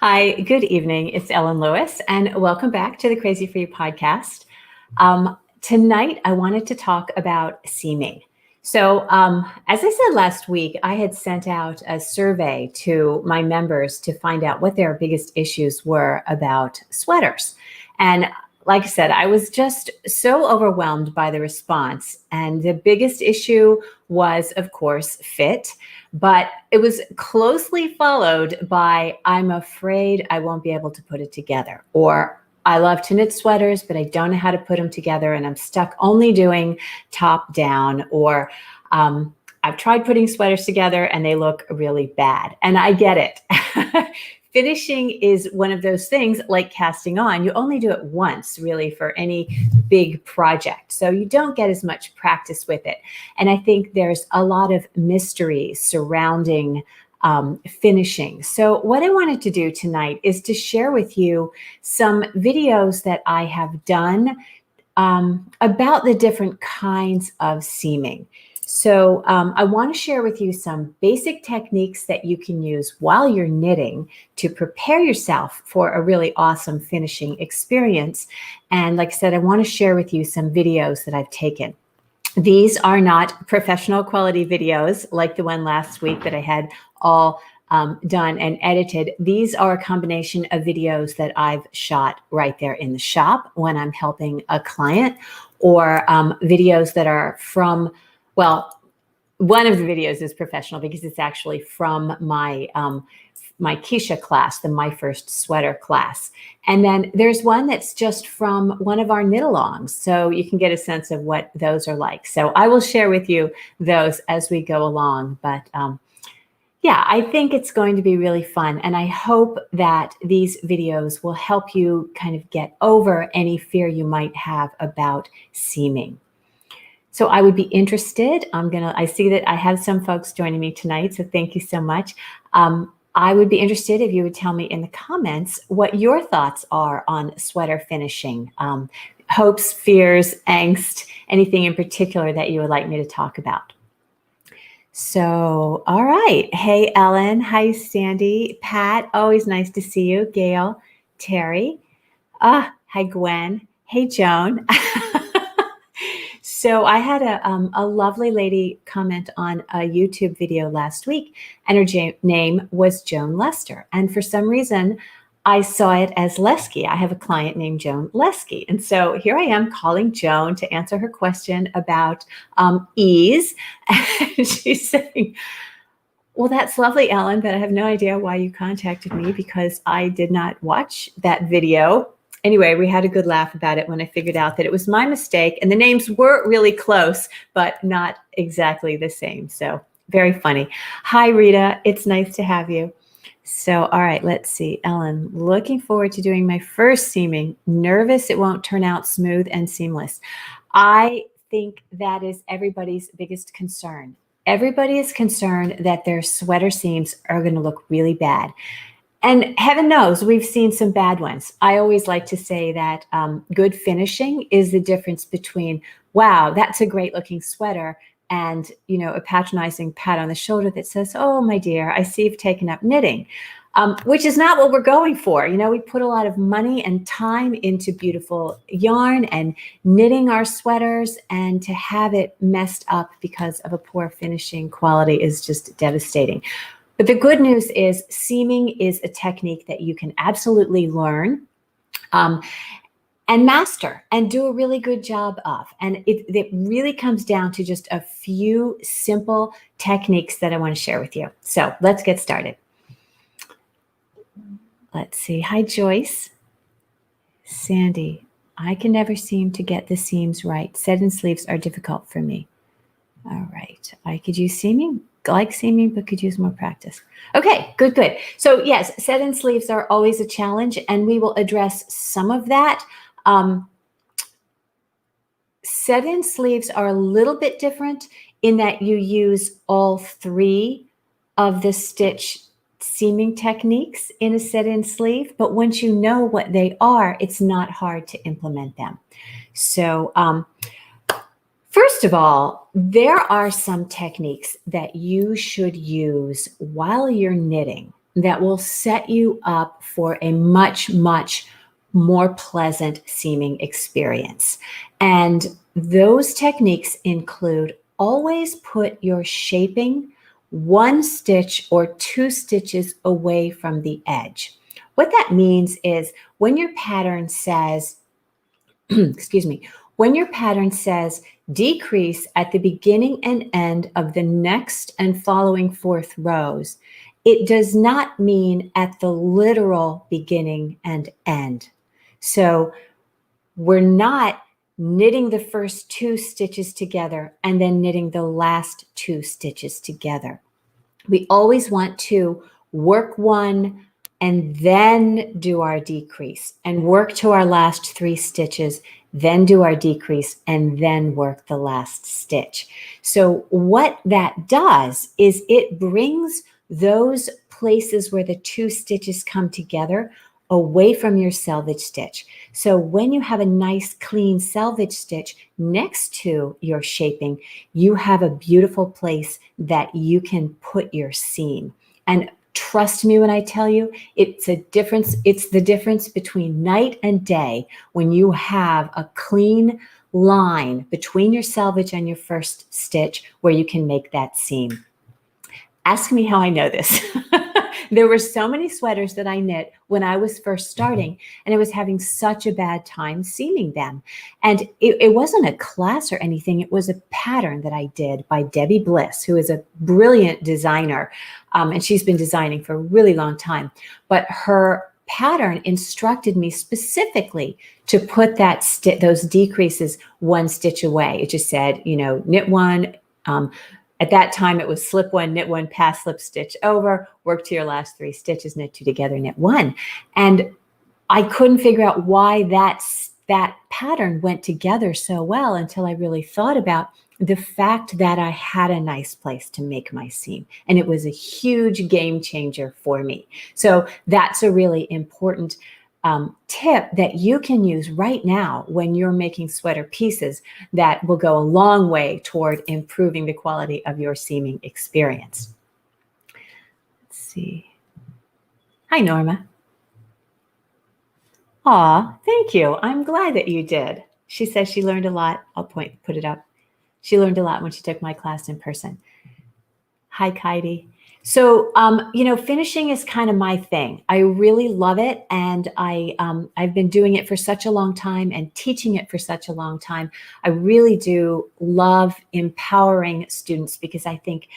Hi, good evening. It's Ellen Lewis, and welcome back to the Crazy for You podcast. Tonight, I wanted to talk about seaming. As I said last week, I had sent out a survey to my members to find out what their biggest issues were about sweaters. And like I said, I was just so overwhelmed by the response. And the biggest issue was, of course, fit. But it was closely followed by, I'm afraid I won't be able to put it together. Or I love to knit sweaters, but I don't know how to put them together. And I'm stuck only doing top down. Or I've tried putting sweaters together and they look really bad. And I get it. Finishing is one of those things like casting on. You only do it once, really, for any big project. So you don't get as much practice with it. And I think there's a lot of mystery surrounding finishing. So what I wanted to do tonight is to share with you some videos that I have done about the different kinds of seaming. So I want to share with you some basic techniques that you can use while you're knitting to prepare yourself for a really awesome finishing experience. And like I said, I want to share with you some videos that I've taken. These are not professional quality videos like the one last week that I had all done and edited. These are a combination of videos that I've shot right there in the shop when I'm helping a client, or videos that are from, well, one of the videos is professional because it's actually from my my Keisha class, My First Sweater class. And then there's one that's just from one of our knit-alongs, so you can get a sense of what those are like. So I will share with you those as we go along. But yeah, I think it's going to be really fun. And I hope that these videos will help you kind of get over any fear you might have about seaming. So I would be interested. I see that I have some folks joining me tonight, so thank you so much. I would be interested if you would tell me in the comments what your thoughts are on sweater finishing. Hopes, fears, angst, anything in particular that you would like me to talk about. So, all right. Hey, Ellen. Hi, Sandy. Pat, always nice to see you. Gail, Terry. Hi, Gwen. Hey, Joan. So I had a lovely lady comment on a YouTube video last week, and her name was Joan Lester. And for some reason, I saw it as Lesky. I have a client named Joan Lesky. And so here I am calling Joan to answer her question about ease. And she's saying, well, that's lovely, Ellen, but I have no idea why you contacted me because I did not watch that video. Anyway, we had a good laugh about it when I figured out that it was my mistake and the names were really close, but not exactly the same. So very funny. Hi, Rita. It's nice to have you. So, all right, let's see. Ellen, looking forward to doing my first seaming. Nervous it won't turn out smooth and seamless. I think that is everybody's biggest concern. Everybody is concerned that their sweater seams are going to look really bad. And heaven knows we've seen some bad ones. I always like to say that good finishing is the difference between, wow, that's a great looking sweater, and, you know, a patronizing pat on the shoulder that says, oh, my dear, I see you've taken up knitting, which is not what we're going for. You know, we put a lot of money and time into beautiful yarn and knitting our sweaters, and to have it messed up because of a poor finishing quality is just devastating. But the good news is seaming is a technique that you can absolutely learn and master and do a really good job of. And it really comes down to just a few simple techniques that I want to share with you. So let's get started. Let's see. Hi, Joyce. Sandy, I can never seem to get the seams right. Set-in sleeves are difficult for me. All right. I could use seaming. Like seaming, but could use more practice. Okay, good. So yes, set-in sleeves are always a challenge, and we will address some of that. Set-in sleeves are a little bit different in that you use all three of the stitch seaming techniques in a set-in sleeve, but once you know what they are, it's not hard to implement them. So first of all, there are some techniques that you should use while you're knitting that will set you up for a much, much more pleasant seaming experience. And those techniques include always put your shaping 1 stitch or 2 stitches away from the edge. What that means is when your pattern says, excuse me, when your pattern says decrease at the beginning and end of the next and following 4th rows, it does not mean at the literal beginning and end. So we're not knitting the first 2 stitches together and then knitting the last 2 stitches together. We always want to work one and then do our decrease, and work to our last 3 stitches, then do our decrease, and then work the last stitch. So what that does is it brings those places where the 2 stitches come together away from your selvage stitch. So when you have a nice clean selvage stitch next to your shaping, you have a beautiful place that you can put your seam. And trust me when I tell you, it's a difference. It's the difference between night and day when you have a clean line between your selvage and your first stitch where you can make that seam. Ask me how I know this. There were so many sweaters that I knit when I was first starting, and I was having such a bad time seaming them. And it wasn't a class or anything. It was a pattern that I did by Debbie Bliss, who is a brilliant designer. And she's been designing for a really long time. But her pattern instructed me specifically to put that those decreases 1 stitch away. It just said, knit 1, at that time, it was slip 1, knit 1, pass, slip, stitch over, work to your last 3 stitches, knit 2 together, knit 1. And I couldn't figure out why that pattern went together so well until I really thought about the fact that I had a nice place to make my seam. And it was a huge game changer for me. So that's a really important tip that you can use right now when you're making sweater pieces that will go a long way toward improving the quality of your seaming experience. Let's see. Hi, Norma. Aw, thank you. I'm glad that you did. She says she learned a lot. I'll put it up. She learned a lot when she took my class in person. Hi, Kaidi. So, finishing is kind of my thing. I really love it. And I've been doing it for such a long time and teaching it for such a long time. I really do love empowering students because I think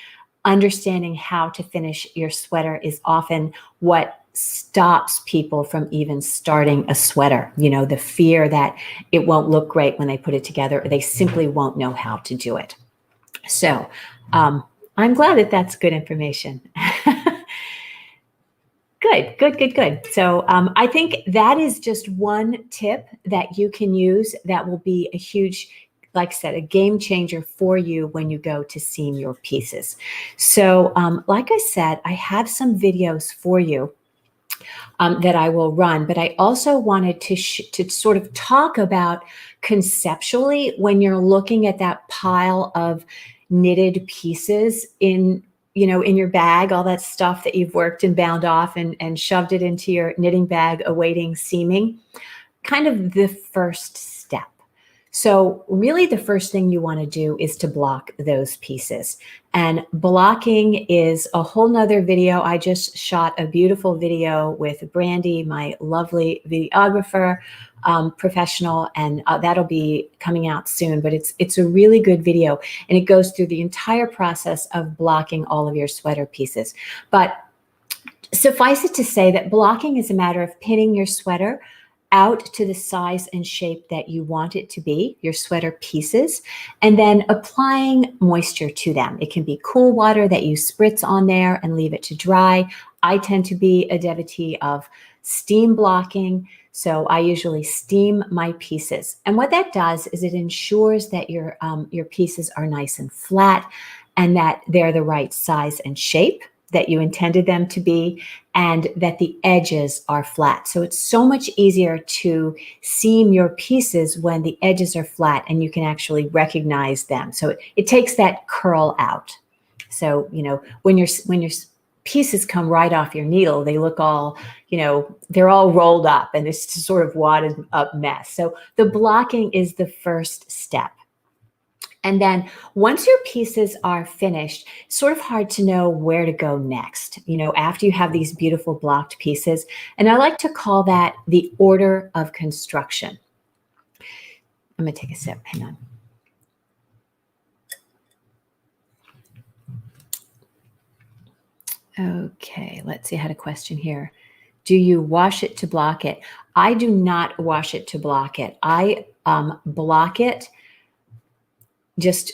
understanding how to finish your sweater is often what stops people from even starting a sweater. The fear that it won't look great when they put it together, or they simply won't know how to do it. So, I'm glad that that's good information. Good. So I think that is just one tip that you can use that will be a huge, like I said, a game changer for you when you go to seam your pieces. So like I said, I have some videos for you that I will run, but I also wanted to sort of talk about conceptually when you're looking at that pile of knitted pieces in your bag, all that stuff that you've worked and bound off and shoved it into your knitting bag awaiting seaming, kind of the first step. So really the first thing you want to do is to block those pieces. And blocking is a whole nother video. I just shot a beautiful video with Brandy, my lovely videographer, professional, and that'll be coming out soon, but it's a really good video, and it goes through the entire process of blocking all of your sweater pieces. But suffice it to say that blocking is a matter of pinning your sweater out to the size and shape that you want it to be, your sweater pieces, and then applying moisture to them. It can be cool water that you spritz on there and leave it to dry. I tend to be a devotee of steam blocking, so I usually steam my pieces. And what that does is it ensures that your pieces are nice and flat and that they're the right size and shape that you intended them to be, and that the edges are flat. So it's so much easier to seam your pieces when the edges are flat and you can actually recognize them. So it takes that curl out. So, when you're pieces come right off your needle. They look all, they're all rolled up and it's just sort of wadded up mess. So the blocking is the first step. And then once your pieces are finished, it's sort of hard to know where to go next, after you have these beautiful blocked pieces. And I like to call that the order of construction. I'm going to take a sip. Hang on. Okay, let's see. I had a question here. Do you wash it to block it? I do not wash it to block it. I block it just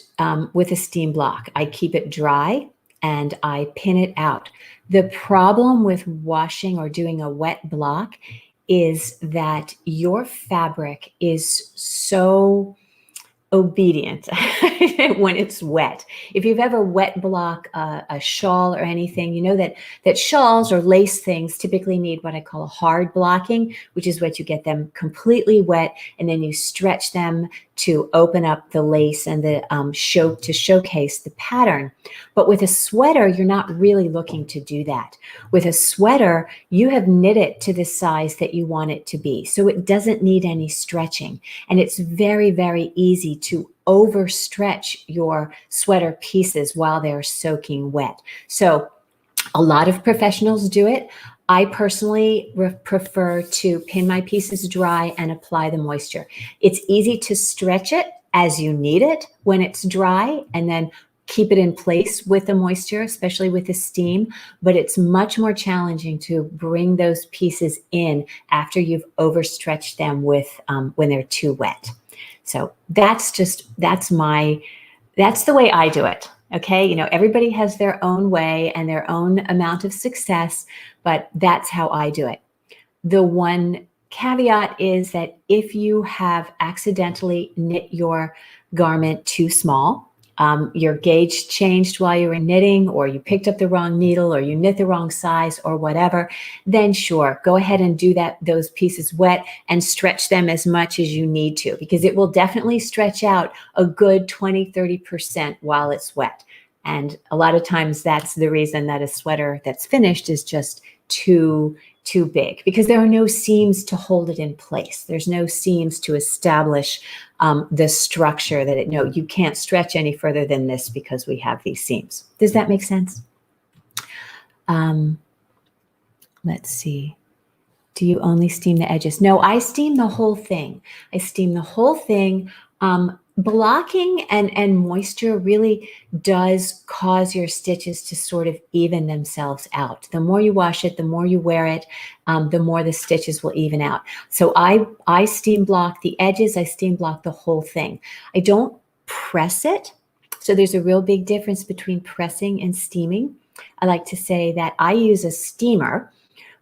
with a steam block. I keep it dry and I pin it out. The problem with washing or doing a wet block is that your fabric is so obedient when it's wet. If you've ever wet block a shawl or anything, you know that shawls or lace things typically need what I call a hard blocking, which is what you get them completely wet and then you stretch them to open up the lace and the to showcase the pattern. But with a sweater, you're not really looking to do that. With a sweater, you have knit it to the size that you want it to be. So it doesn't need any stretching. And it's very, very easy to overstretch your sweater pieces while they're soaking wet. So a lot of professionals do it. I personally prefer to pin my pieces dry and apply the moisture. It's easy to stretch it as you need it when it's dry and then keep it in place with the moisture, especially with the steam, but it's much more challenging to bring those pieces in after you've overstretched them with when they're too wet. So that's the way I do it. Okay, everybody has their own way and their own amount of success, but that's how I do it. The one caveat is that if you have accidentally knit your garment too small, your gauge changed while you were knitting, or you picked up the wrong needle, or you knit the wrong size, or whatever, then sure, go ahead and do those pieces wet and stretch them as much as you need to, because it will definitely stretch out a good 20-30% while it's wet. And a lot of times that's the reason that a sweater that's finished is just too big, because there are no seams to hold it in place. There's no seams to establish the structure that you can't stretch any further than this because we have these seams. Does that make sense? Let's see. Do you only steam the edges? No, I steam the whole thing. I steam the whole thing. Blocking and moisture really does cause your stitches to sort of even themselves out. The more you wash it, the more you wear it, the more the stitches will even out. So I steam block the edges. I steam block the whole thing. I don't press it. So there's a real big difference between pressing and steaming. I like to say that I use a steamer,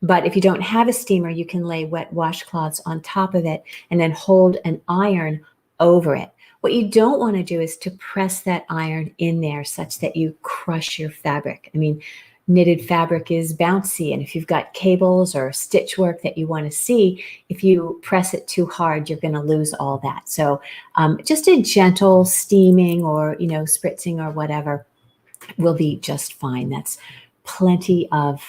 but if you don't have a steamer, you can lay wet washcloths on top of it and then hold an iron over it. What you don't want to do is to press that iron in there such that you crush your fabric. I mean, knitted fabric is bouncy, and if you've got cables or stitch work that you want to see, if you press it too hard, you're going to lose all that. So just a gentle steaming or, spritzing or whatever will be just fine. That's plenty of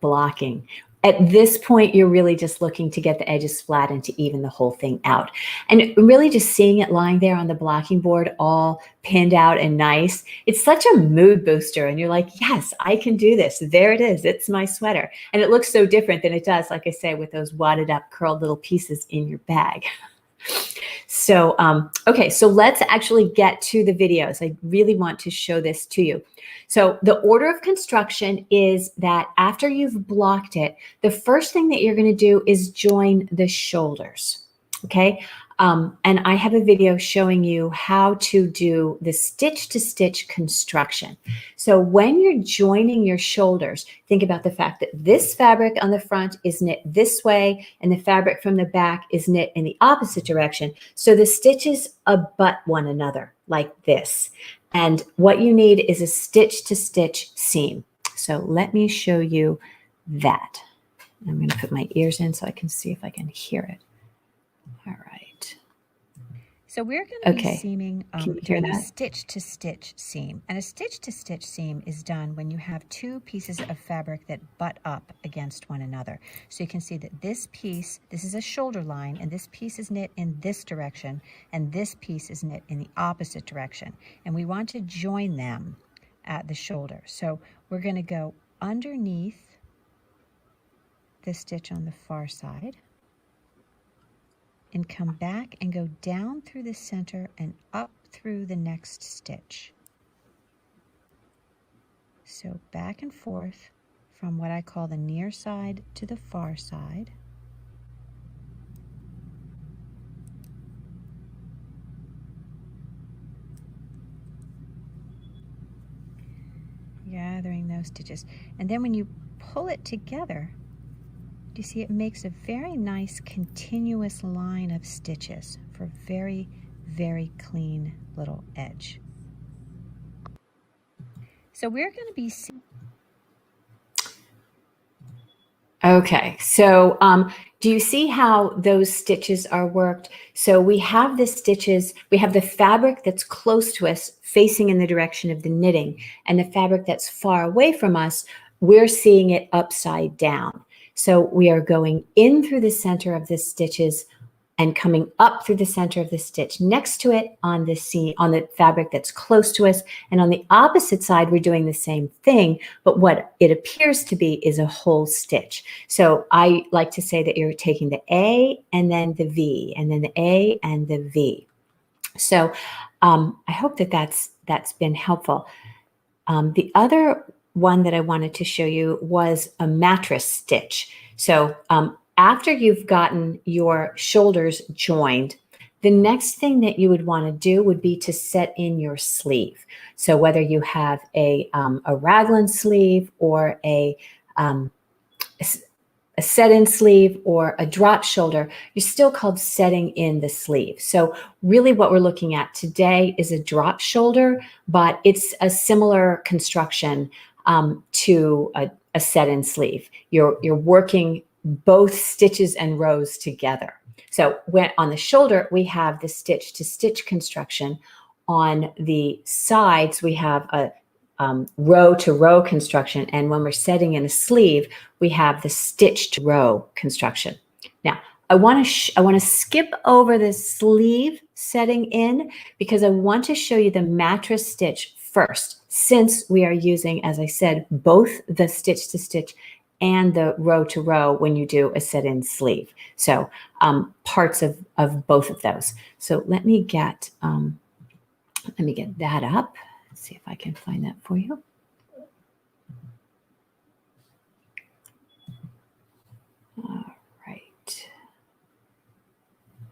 blocking. At this point, you're really just looking to get the edges flat and to even the whole thing out. And really just seeing it lying there on the blocking board, all pinned out and nice, it's such a mood booster. And you're like, yes, I can do this. There it is. It's my sweater. And it looks so different than it does, like I say, with those wadded up, curled little pieces in your bag. So, okay, so let's actually get to the videos. I really want to show this to you. So the order of construction is that after you've blocked it, the first thing that you're going to do is join the shoulders. Okay. And I have a video showing you how to do the stitch to stitch construction. So when you're joining your shoulders, think about the fact that this fabric on the front is knit this way and the fabric from the back is knit in the opposite direction. So the stitches abut one another like this. And what you need is a stitch to stitch seam. So let me show you that. I'm going to put my ears in so I can see if I can hear it. All right. So we're going to be Okay. seaming, Can you hear doing a that? stitch-to-stitch seam. And a stitch-to-stitch seam is done when you have two pieces of fabric that butt up against one another. So you can see that this piece, this is a shoulder line, and this piece is knit in this direction, and this piece is knit in the opposite direction. And we want to join them at the shoulder. So we're going to go underneath the stitch on the far side, and come back and go down through the center and up through the next stitch. So back and forth from what I call the near side to the far side. Gathering those stitches. And then when you pull it together, you see it makes a very nice continuous line of stitches for very, very clean little edge. So we're going to be Okay, so do you see how those stitches are worked? So we have the stitches, we have the fabric that's close to us facing in the direction of the knitting, and the fabric that's far away from us, we're seeing it upside down. So we are going in through the center of the stitches and coming up through the center of the stitch next to it on the seam, on the fabric that's close to us. And on the opposite side, we're doing the same thing, but what it appears to be is a whole stitch. So I like to say that you're taking the A and then the V, and then the A and the V. So I hope that that's been helpful. The other one that I wanted to show you was a mattress stitch. So after you've gotten your shoulders joined, the next thing that you would want to do would be to set in your sleeve. So whether you have a raglan sleeve or a set-in sleeve or a drop shoulder, you're still called setting in the sleeve. So really what we're looking at today is a drop shoulder, but it's a similar construction to a set-in sleeve. You're working both stitches and rows together. So when on the shoulder, we have the stitch-to-stitch construction. On the sides, we have a row-to-row construction, and when we're setting in a sleeve, we have the stitch-to-row construction. Now, I want to skip over the sleeve setting in because I want to show you the mattress stitch first, since we are using, as I said, both the stitch-to-stitch and the row-to-row when you do a set-in sleeve. So parts of both of those. So let me get that up. Let's see if I can find that for you. All right.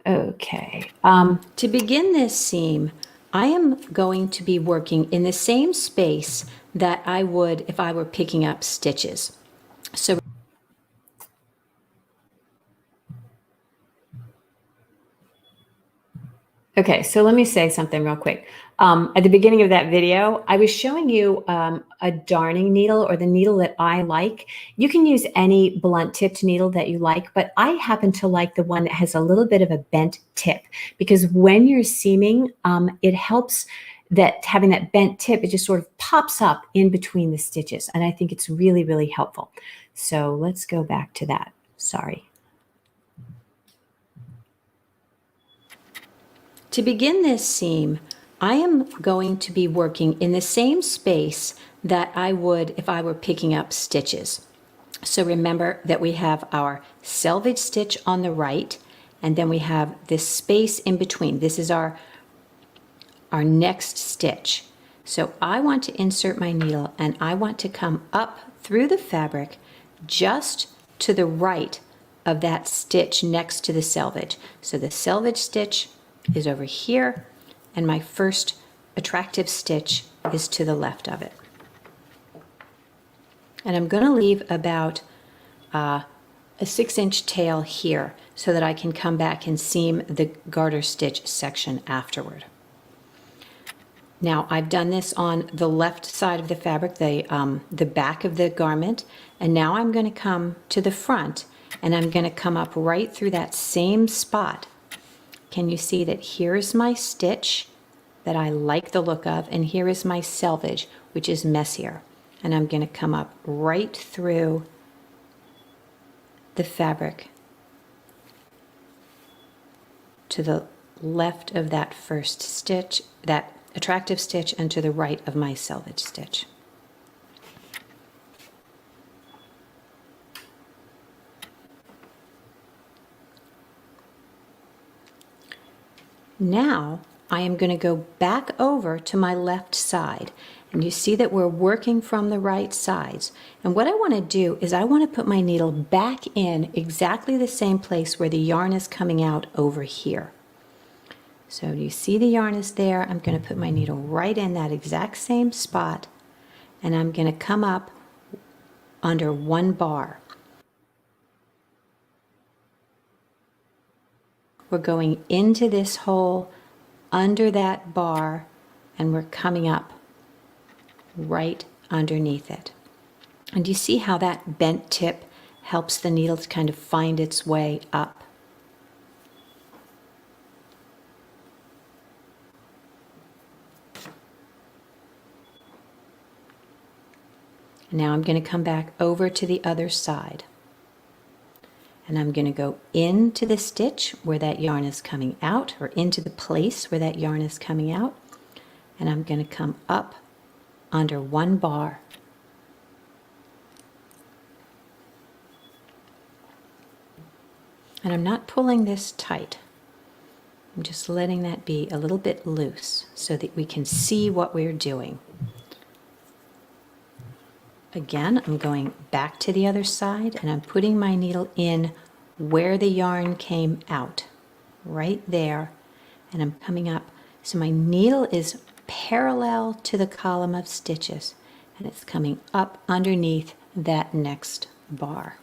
Okay. To begin this seam, I am going to be working in the same space that I would if I were picking up stitches. So okay, so let me say something real quick. At the beginning of that video, I was showing you a darning needle, or the needle that I like. You can use any blunt tipped needle that you like, but I happen to like the one that has a little bit of a bent tip, because when you're seaming, it helps that having that bent tip, it just sort of pops up in between the stitches. And I think it's really, really helpful. So let's go back to that. Sorry. To begin this seam, I am going to be working in the same space that I would if I were picking up stitches. So remember that we have our selvage stitch on the right, and then we have this space in between. This is our next stitch. So I want to insert my needle, and I want to come up through the fabric just to the right of that stitch next to the selvage. So the selvage stitch is over here, and my first attractive stitch is to the left of it. And I'm going to leave about a 6-inch tail here so that I can come back and seam the garter stitch section afterward. Now I've done this on the left side of the fabric, the back of the garment, and now I'm going to come to the front, and I'm going to come up right through that same spot, can you see that here's my stitch that I like the look of, and here is my selvage, which is messier. And I'm going to come up right through the fabric to the left of that first stitch, that attractive stitch, and to the right of my selvage stitch. Now I am going to go back over to my left side, and you see that we're working from the right sides. And what I want to do is I want to put my needle back in exactly the same place where the yarn is coming out over here. So you see the yarn is there. I'm going to put my needle right in that exact same spot, and I'm going to come up under one bar. We're going into this hole under that bar, and we're coming up right underneath it. And you see how that bent tip helps the needle to kind of find its way up. Now I'm going to come back over to the other side. And I'm going to go into the stitch where that yarn is coming out, or into the place where that yarn is coming out. And I'm going to come up under one bar. And I'm not pulling this tight. I'm just letting that be a little bit loose so that we can see what we're doing. Again, I'm going back to the other side, and I'm putting my needle in where the yarn came out, right there, and I'm coming up. So my needle is parallel to the column of stitches, and it's coming up underneath that next bar.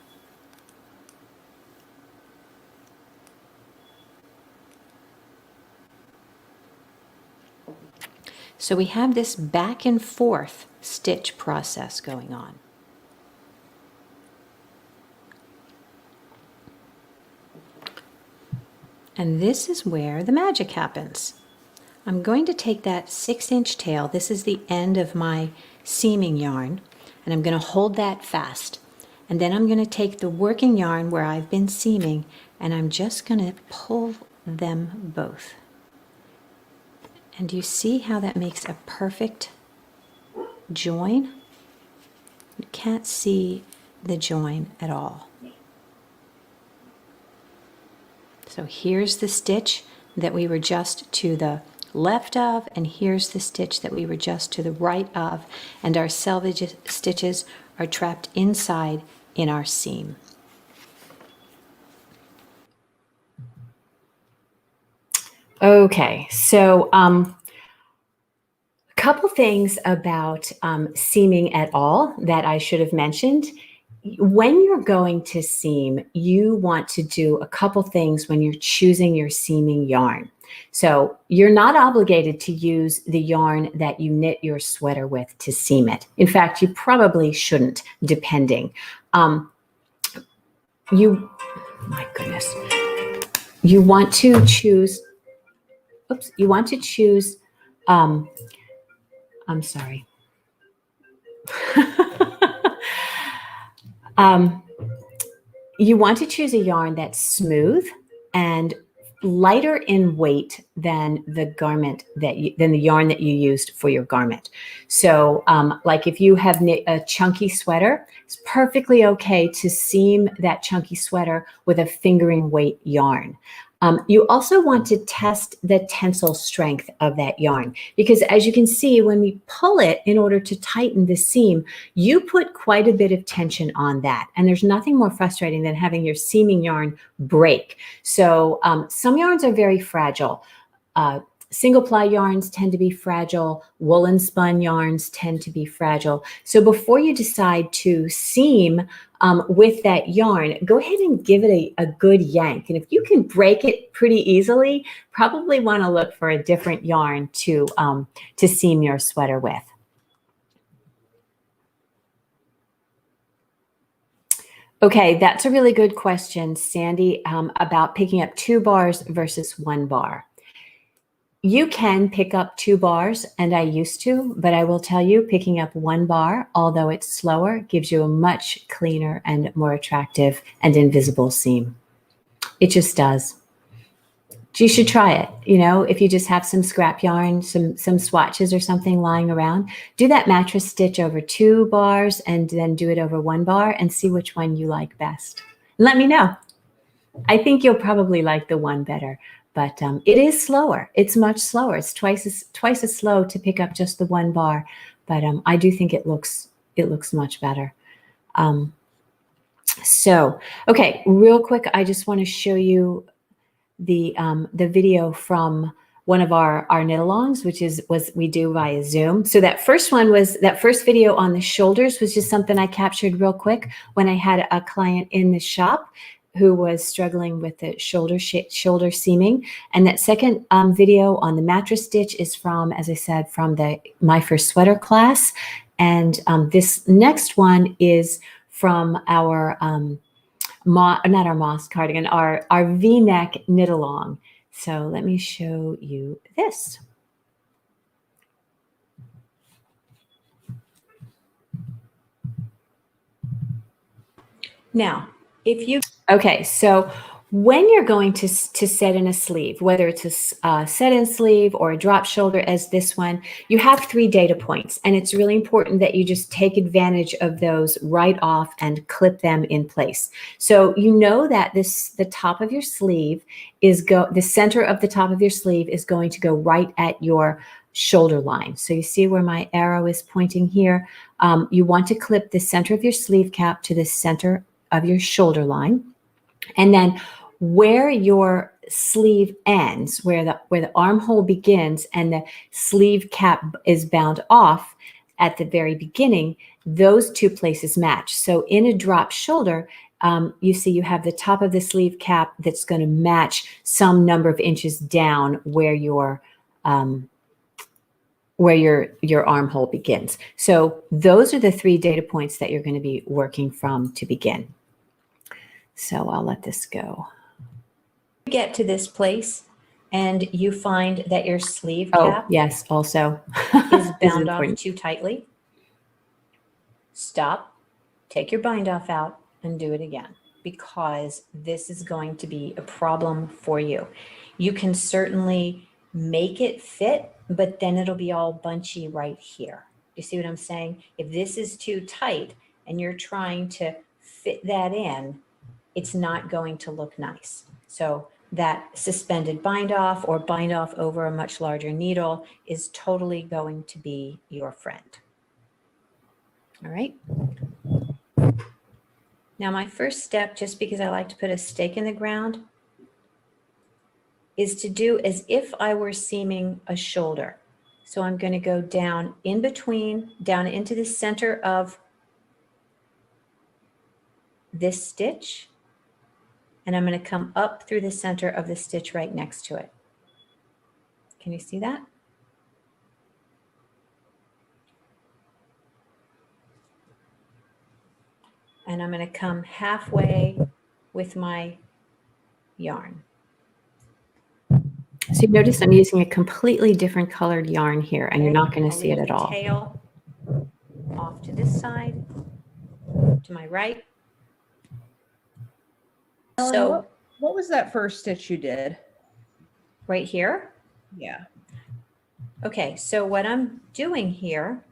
So we have this back and forth stitch process going on. And this is where the magic happens. I'm going to take that 6-inch tail, this is the end of my seaming yarn, and I'm going to hold that fast. And then I'm going to take the working yarn where I've been seaming, and I'm just going to pull them both. And do you see how that makes a perfect join? You can't see the join at all. So here's the stitch that we were just to the left of, and here's the stitch that we were just to the right of, and our selvage stitches are trapped inside in our seam. Okay, so a couple things about seaming at all that I should have mentioned. When you're going to seam, you want to do a couple things when you're choosing your seaming yarn. So you're not obligated to use the yarn that you knit your sweater with to seam it. In fact, you probably shouldn't, depending. My goodness. You want to choose, I'm sorry. You want to choose a yarn that's smooth and lighter in weight than the garment than the yarn that you used for your garment. So like if you have knit a chunky sweater, it's perfectly okay to seam that chunky sweater with a fingering weight yarn. You also want to test the tensile strength of that yarn, because as you can see, when we pull it in order to tighten the seam, you put quite a bit of tension on that. And there's nothing more frustrating than having your seaming yarn break. So some yarns are very fragile. Single ply yarns tend to be fragile. Woolen spun yarns tend to be fragile. So before you decide to seam with that yarn, go ahead and give it a good yank. And if you can break it pretty easily, probably want to look for a different yarn to seam your sweater with. Okay, that's a really good question, Sandy, about picking up 2 bars versus 1 bar. You can pick up 2 bars, and I used to, but I will tell you, picking up 1 bar, although it's slower, gives you a much cleaner and more attractive and invisible seam. It just does. You should try it. You know, if you just have some scrap yarn, some swatches or something lying around, do that mattress stitch over 2 bars and then do it over 1 bar and see which one you like best. Let me know. I think you'll probably like the 1 better, but it is slower. It's much slower. It's twice as slow to pick up just the 1 bar, but I do think it looks much better. So, okay, real quick, I just want to show you the video from one of our knit-alongs, which was we do via Zoom. So that first video on the shoulders was just something I captured real quick when I had a client in the shop who was struggling with the shoulder seaming. And that second video on the mattress stitch is from, as I said, from my first sweater class. And this next one is from our not our moss cardigan, our V-neck knit along. So let me show you this. Now, okay, so when you're going to set in a sleeve, whether it's a set-in sleeve or a drop shoulder as this one, you have 3 data points, and it's really important that you just take advantage of those right off and clip them in place. So you know that the top of your sleeve the center of the top of your sleeve is going to go right at your shoulder line. So you see where my arrow is pointing here. You want to clip the center of your sleeve cap to the center of your shoulder line. And then where your sleeve ends, where the armhole begins and the sleeve cap is bound off at the very beginning, those 2 places match. So in a drop shoulder, you see you have the top of the sleeve cap that's going to match some number of inches down where your armhole begins. So those are the 3 data points that you're going to be working from to begin. So I'll let this go. Get to this place and you find that your sleeve cap yes, also is bound off too tightly. Stop, take your bind off out and do it again, because this is going to be a problem for you. You can certainly make it fit, but then it'll be all bunchy right here. You see what I'm saying? If this is too tight and you're trying to fit that in, it's not going to look nice. So that suspended bind off or bind off over a much larger needle is totally going to be your friend. All right. Now my first step, just because I like to put a stake in the ground, is to do as if I were seaming a shoulder. So I'm going to go down in between, down into the center of this stitch. And I'm going to come up through the center of the stitch right next to it. Can you see that? And I'm going to come halfway with my yarn. So you notice I'm using a completely different colored yarn here, and you're not going to see it at all. Tail off to this side, to my right. Ellen, So what was that first stitch you did? Right here? Yeah. Okay, so what I'm doing here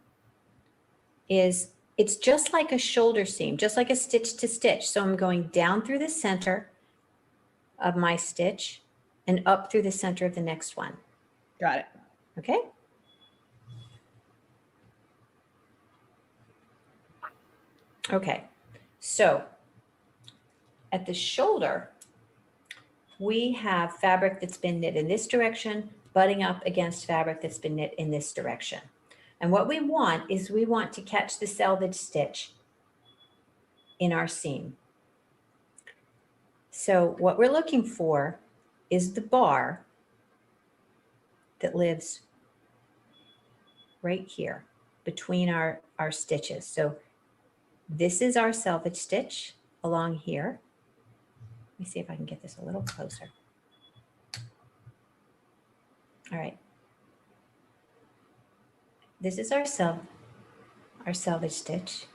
is it's just like a shoulder seam, just like a stitch to stitch. So I'm going down through the center of my stitch and up through the center of the next one. Got it. Okay. Okay, so at the shoulder, we have fabric that's been knit in this direction, butting up against fabric that's been knit in this direction. And what we want is we want to catch the selvage stitch in our seam. So what we're looking for is the bar that lives right here between our stitches. So this is our selvage stitch along here. Let me see if I can get this a little closer. All right. This is our selvage stitch.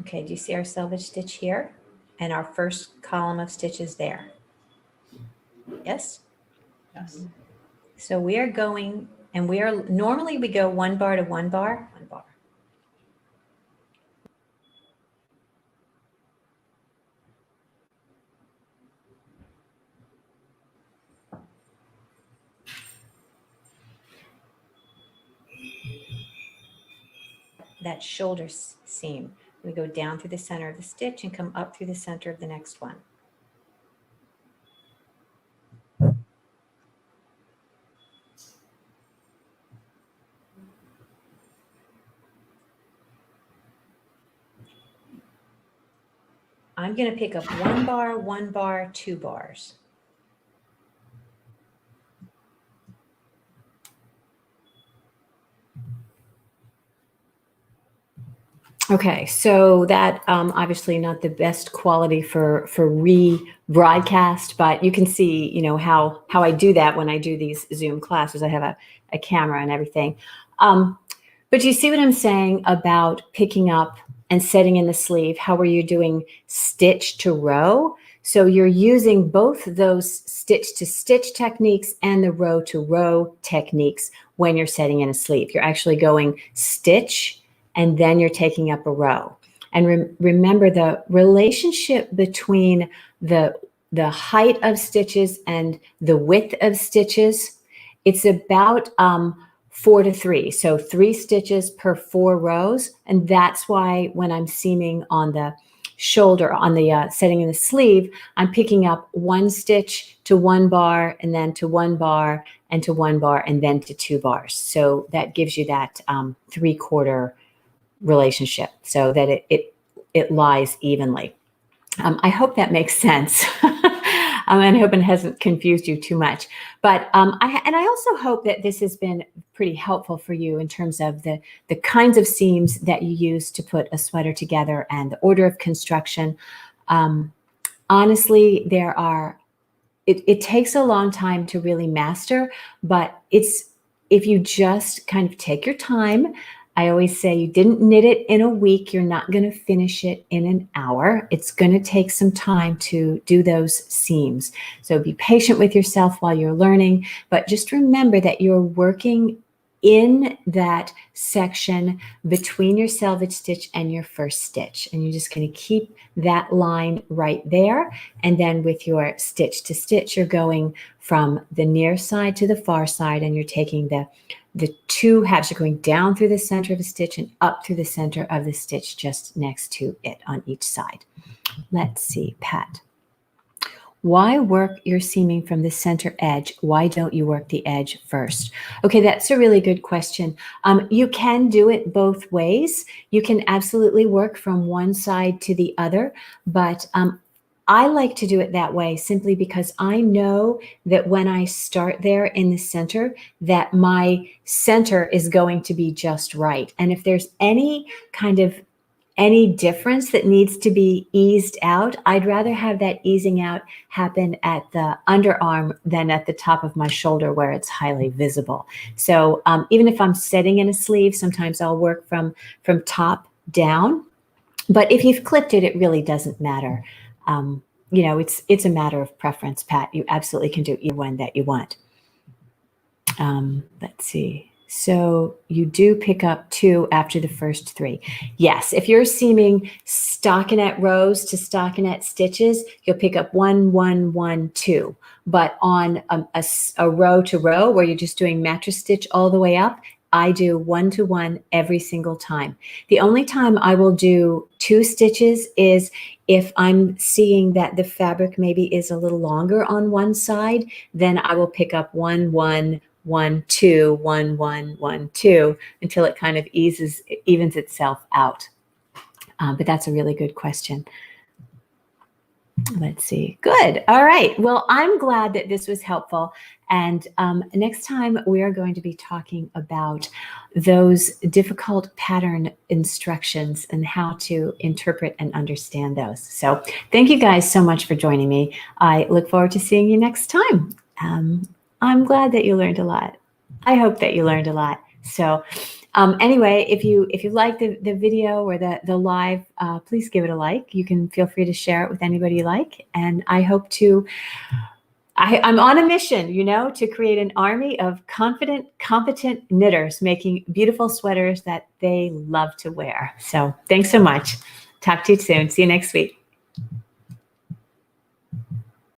Okay, do you see our selvage stitch here? And our first column of stitches there. Yes? Yes. So we are going, and normally we go 1 bar to 1 bar, 1 bar. That shoulder seam. We go down through the center of the stitch and come up through the center of the next one. I'm going to pick up 1 bar, 1 bar, 2 bars. Okay, so that obviously not the best quality for rebroadcast, but you can see, you know, how I do that when I do these Zoom classes. I have a camera and everything. But you see what I'm saying about picking up and setting in the sleeve? How are you doing stitch to row? So you're using both those stitch to stitch techniques and the row to row techniques when you're setting in a sleeve. You're actually going stitch and then you're taking up a row. And remember the relationship between the height of stitches and the width of stitches, it's about 4 to 3. So 3 stitches per 4 rows. And that's why when I'm seaming on the shoulder, on the setting in the sleeve, I'm picking up 1 stitch to 1 bar and then to 1 bar and to 1 bar and then to 2 bars. So that gives you that 3/4 relationship so that it lies evenly. I hope that makes sense. And I hope it hasn't confused you too much. But I also hope that this has been pretty helpful for you in terms of the kinds of seams that you use to put a sweater together and the order of construction. Honestly, it takes a long time to really master, but if you just kind of take your time. I always say you didn't knit it in a week. You're not going to finish it in an hour. It's going to take some time to do those seams. So be patient with yourself while you're learning, but just remember that you're working in that section between your selvage stitch and your first stitch. And you're just going to keep that line right there. And then with your stitch to stitch, you're going from the near side to the far side, and you're taking the 2 halves, you're going down through the center of the stitch and up through the center of the stitch just next to it on each side. Let's see, Pat. Why work your seaming from the center edge? Why don't you work the edge first? Okay, that's a really good question. You can do it both ways. You can absolutely work from one side to the other, but I like to do it that way simply because I know that when I start there in the center, that my center is going to be just right. And if there's any difference that needs to be eased out, I'd rather have that easing out happen at the underarm than at the top of my shoulder where it's highly visible. So even if I'm setting in a sleeve, sometimes I'll work from top down. But if you've clipped it, it really doesn't matter. You know, it's a matter of preference, Pat. You absolutely can do either one that you want. Let's see. So you do pick up 2 after the first 3. Yes, if you're seaming stockinette rows to stockinette stitches, you'll pick up 1, 1, 1, 2. But on a row to row where you're just doing mattress stitch all the way up, I do 1 to 1 every single time. The only time I will do 2 stitches is if I'm seeing that the fabric maybe is a little longer on one side, then I will pick up 1, 1, 1, 2, 1, 1, 1, 2 until it kind of evens itself out. But that's a really good question. Let's see. Good. All right. Well, I'm glad that this was helpful. And next time we are going to be talking about those difficult pattern instructions and how to interpret and understand those. So thank you guys so much for joining me. I look forward to seeing you next time. I'm glad that you learned a lot. I hope that you learned a lot. So anyway, if you like the video or the live, please give it a like. You can feel free to share it with anybody you like. And I hope to, I'm on a mission, to create an army of confident, competent knitters making beautiful sweaters that they love to wear. So thanks so much. Talk to you soon. See you next week.